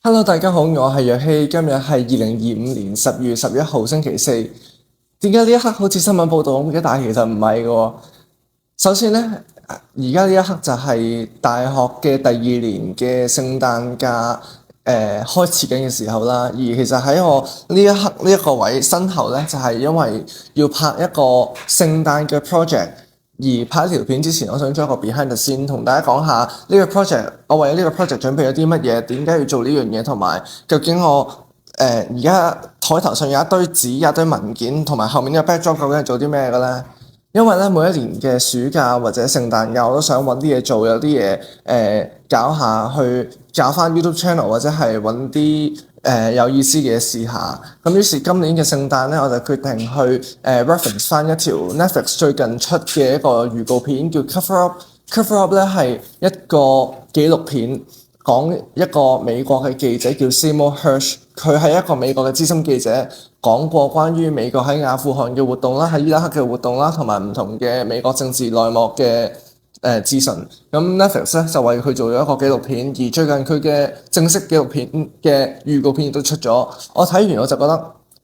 Hello，大家好，我係若希，今日係2025年10月11號星期四。點解呢一刻好似新聞報道咁嘅？但係其實唔係嘅。首先呢，而家呢一刻就係大學嘅第二年嘅聖誕假開始緊嘅時候啦。而其實喺我呢一刻呢一個位身後呢，就係因為要拍一個聖誕嘅 project。而拍一條片之前，我想將一個 behind the scene 同大家講下呢個 project，我為咗呢個 project 準備咗啲乜嘢，點解要做呢樣嘢，同埋究竟我而家台頭上有一堆紙、有一堆文件，同埋後面呢個 backdrop 究竟係做啲咩嘅咧？因為咧每一年嘅暑假或者聖誕假，我都想揾啲嘢做，有啲嘢搞下去搞翻 YouTube channel，或者係揾啲有意思嘅嘢試下。咁於是今年嘅聖誕咧，我就決定去reference 翻一條 Netflix 最近出嘅一個預告片，叫 Cover Up。Cover Up 咧係一個紀錄片，講一個美國嘅記者叫 Seymour Hersh， 佢係一個美國嘅資深記者，講過關於美國喺阿富汗嘅活動啦，喺伊拉克嘅活動啦，同埋唔同嘅美國政治內幕嘅資訊。咁 Netflix 咧就為佢做咗一個紀錄片，而最近佢嘅正式紀錄片嘅預告片亦都出咗。我睇完我就覺得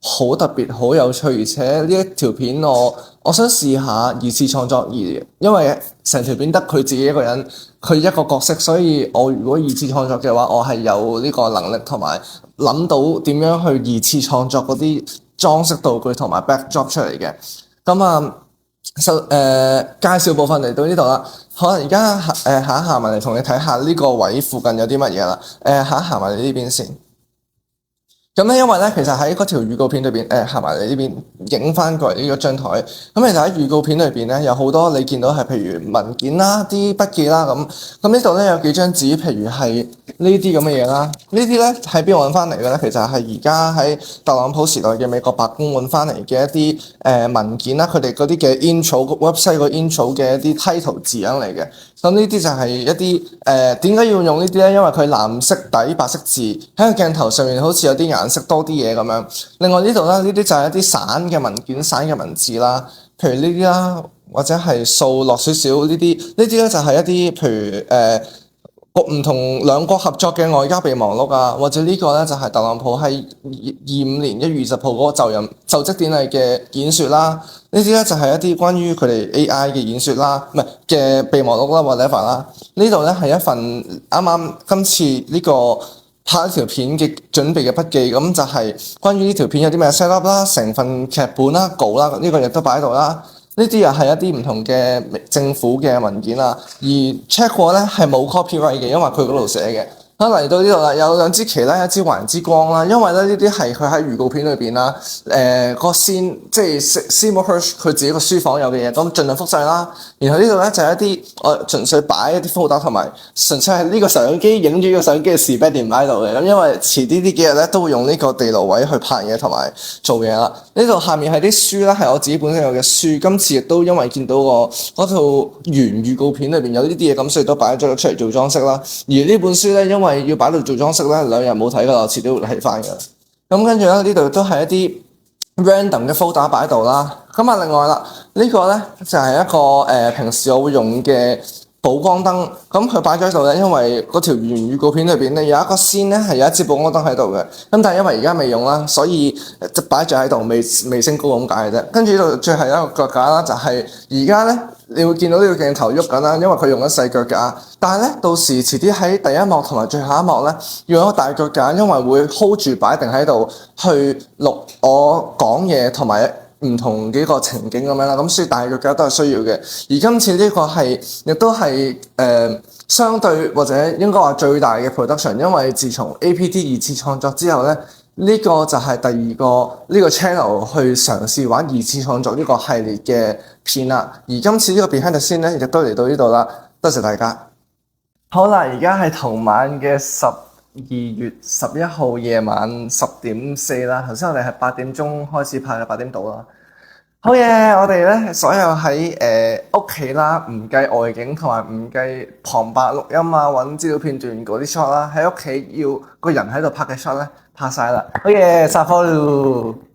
好特別、好有趣，而且呢一條片我想試下二次創作，而因為成條片得佢自己一個人，佢一個角色，所以我如果二次創作嘅話，我係有呢個能力同埋諗到點樣去二次創作嗰啲裝飾道具同埋 backdrop 出嚟嘅。咁介紹部分嚟到呢度啦，可能而家行埋嚟同你睇下呢個位附近有啲乜嘢啦。行埋嚟呢邊先。咁咧，因為咧，其實喺嗰條預告片裏邊，行埋嚟呢邊影翻過嚟呢個張台。咁其實喺預告片裏邊咧，有好多你見到係譬如文件啦、啲筆記啦咁呢度咧有幾張紙，譬如係呢啲咁嘅嘢啦。呢啲咧喺邊度揾翻嚟嘅咧？其實係而家喺特朗普時代嘅美國白宮揾翻嚟嘅一啲文件啦，佢哋嗰啲嘅 intro website 個 intro 嘅一啲 title 字樣嚟嘅。咁呢啲就係一啲點解要用呢啲咧？因為佢藍色底白色字喺個鏡頭上面，好似有啲顏色多啲嘢咁樣。另外呢度咧，呢啲就係一啲散嘅文件、散嘅文字啦，譬如呢啲啦，或者係掃落少少呢啲。呢啲咧就係一啲譬如唔同兩國合作嘅外交備忘錄啊，或者呢個咧就係特朗普喺25年1月20號嗰個就職典禮嘅演說啦。呢啲咧就係一啲關於佢哋 AI 嘅演說啦，唔係嘅備忘錄啦 whatever 啦。呢度咧係一份啱啱今次呢個拍一條片嘅準備嘅筆記，咁就係關於呢條片有啲咩 set up 啦、成份劇本啦、稿啦，呢個亦都擺喺度啦。呢啲又係一啲唔同嘅政府嘅文件啦，而 check 過咧係冇 copyright 嘅，因為佢嗰度寫嘅。嚟到呢度啦，有兩支旗啦，一支環之光啦，因為咧呢啲係佢喺預告片裏邊啦，個先即係 Seymour Hersh 佢自己個書房有嘅嘢，咁盡量複製啦。然後呢度咧就係一啲我純粹擺一啲 folder 同埋純粹係呢個相機影住呢個相機嘅視頻連埋喺度嘅。咁因為遲啲呢幾日咧都會用呢個地牢位去拍嘢同埋做嘢啦。呢度下面係啲書啦，係我自己本身有嘅書。今次亦都因為見到嗰套原預告片裏邊有呢啲嘢，咁所以都擺咗出嚟做裝飾啦。而呢本書咧，因為要擺到做裝飾咧，2日冇睇㗎啦，遲啲會睇翻㗎。咁跟住咧，呢度都係一啲 random 嘅 folder 擺喺度啦。咁另外啦，呢個咧就係一個平時我會用嘅補光燈。咁佢擺咗喺度咧，因為嗰條原預告片裏邊咧有一個scene咧係有一支補光燈喺度嘅。咁但係因為而家未用啦，所以就擺咗喺度，未升高咁解嘅啫。跟住呢度最後一個腳架啦，就係而家咧。你會見到呢個鏡頭喐緊啦，因為佢用咗細腳架。但係咧，到時遲啲喺第一幕同埋最後一幕咧，要用一個大腳架，因為會 hold 住擺定喺度去錄我講嘢同埋唔同幾個情景咁樣啦。咁所以大腳架都係需要嘅。而今次呢個係亦都係相對或者應該話最大嘅 production，因為自從 APT 二次創作之後咧。呢個就係第二個呢個 channel 去嘗試玩二次創作呢個系列嘅片啦。而今次呢個 behind the scene 咧，亦都嚟到呢度啦。多謝大家。好啦，而家係同晚嘅12月11號夜晚10:04啦。頭先我哋係8點鐘開始拍嘅，8點到啦。好嘢！我哋咧所有喺屋企啦，唔計外景同埋唔計旁白錄音啊、揾資料片段嗰啲 shot 啦，喺屋企要個人喺度拍嘅 shot 咧，拍晒啦。好嘢！殺科咯〜